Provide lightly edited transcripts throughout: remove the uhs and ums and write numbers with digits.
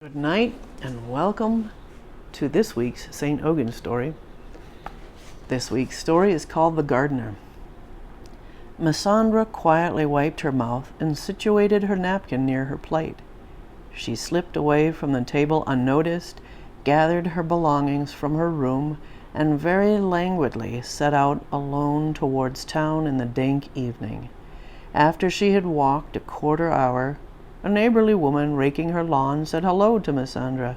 Good night and welcome to this week's St. Ogan story. This week's story is called The Gardener. Missandra quietly wiped her mouth and situated her napkin near her plate. She slipped away from the table unnoticed, gathered her belongings from her room, and very languidly set out alone towards town in the dank evening. After she had walked a quarter hour, a neighborly woman raking her lawn said hello to Missandra.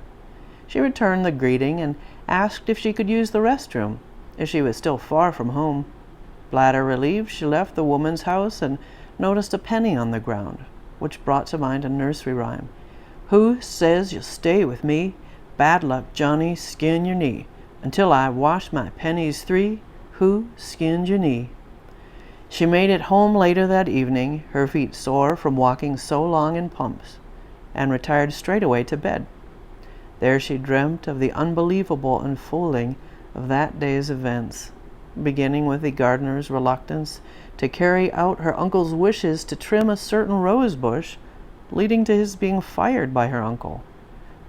She returned the greeting and asked if she could use the restroom, as she was still far from home. Bladder relieved, she left the woman's house and noticed a penny on the ground, which brought to mind a nursery rhyme. Who says you'll stay with me? Bad luck, Johnny, skin your knee. Until I wash my pennies three, who skinned your knee? She made it home later that evening, her feet sore from walking so long in pumps, and retired straightway to bed. There she dreamt of the unbelievable unfolding of that day's events, beginning with the gardener's reluctance to carry out her uncle's wishes to trim a certain rose bush, leading to his being fired by her uncle.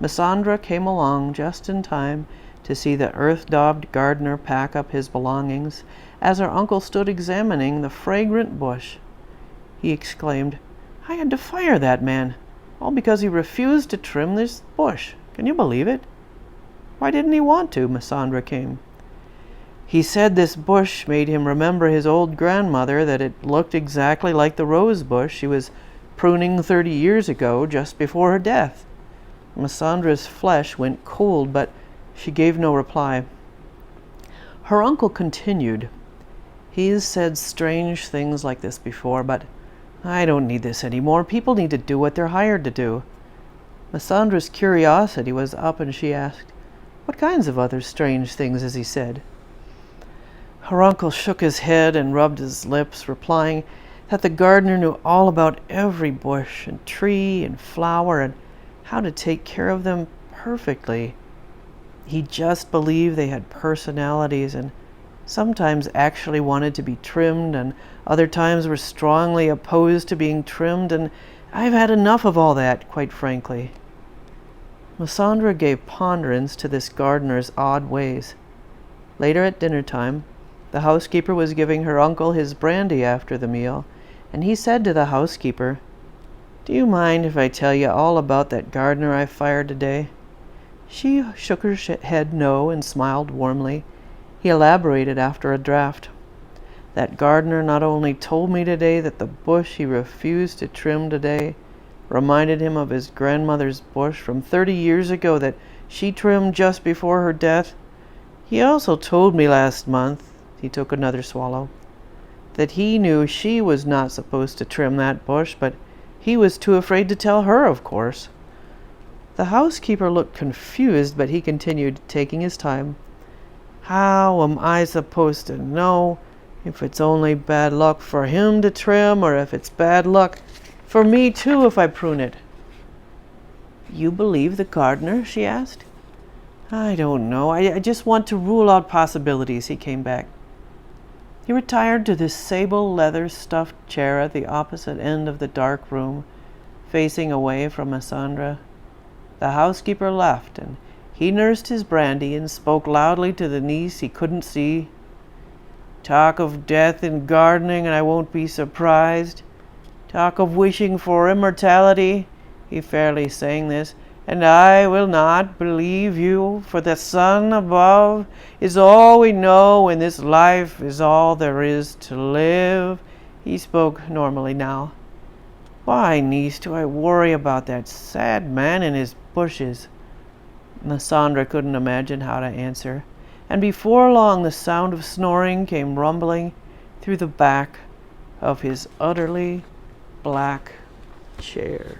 Missandra came along just in time to see the earth-daubed gardener pack up his belongings as her uncle stood examining the fragrant bush. He exclaimed, "I had to fire that man, all because he refused to trim this bush. Can you believe it?" "Why didn't he want to?" Missandra came. "He said this bush made him remember his old grandmother, that it looked exactly like the rose bush she was pruning 30 years ago, just before her death." Missandra's flesh went cold, but she gave no reply. Her uncle continued, "He's said strange things like this before, but I don't need this anymore. People need to do what they're hired to do." Missandra's curiosity was up and she asked, "What kinds of other strange things has he said?" Her uncle shook his head and rubbed his lips, replying that the gardener knew all about every bush and tree and flower and how to take care of them perfectly. He just believed they had personalities and sometimes actually wanted to be trimmed and other times were strongly opposed to being trimmed, and I've had enough of all that, quite frankly. Missandra gave ponderance to this gardener's odd ways. Later at dinner time, the housekeeper was giving her uncle his brandy after the meal, and he said to the housekeeper, "Do you mind if I tell you all about that gardener I fired today?" She shook her head no and smiled warmly. He elaborated after a draught. "That gardener not only told me today that the bush he refused to trim today reminded him of his grandmother's bush from 30 years ago that she trimmed just before her death. He also told me last month," he took another swallow, "that he knew she was not supposed to trim that bush, but he was too afraid to tell her, of course." The housekeeper looked confused, but he continued, taking his time. "How am I supposed to know if it's only bad luck for him to trim or if it's bad luck for me too if I prune it?" "You believe the gardener?" she asked. "I don't know. I just want to rule out possibilities," he came back. He retired to this sable leather stuffed chair at the opposite end of the dark room, facing away from Missandra. The housekeeper left, and he nursed his brandy and spoke loudly to the niece he couldn't see. "Talk of death in gardening, and I won't be surprised. Talk of wishing for immortality," he fairly sang this, "and I will not believe you, for the sun above is all we know, and this life is all there is to live." He spoke normally now. "Why, niece, do I worry about that sad man and his bushes?" Missandra couldn't imagine how to answer, and before long the sound of snoring came rumbling through the back of his utterly black chair.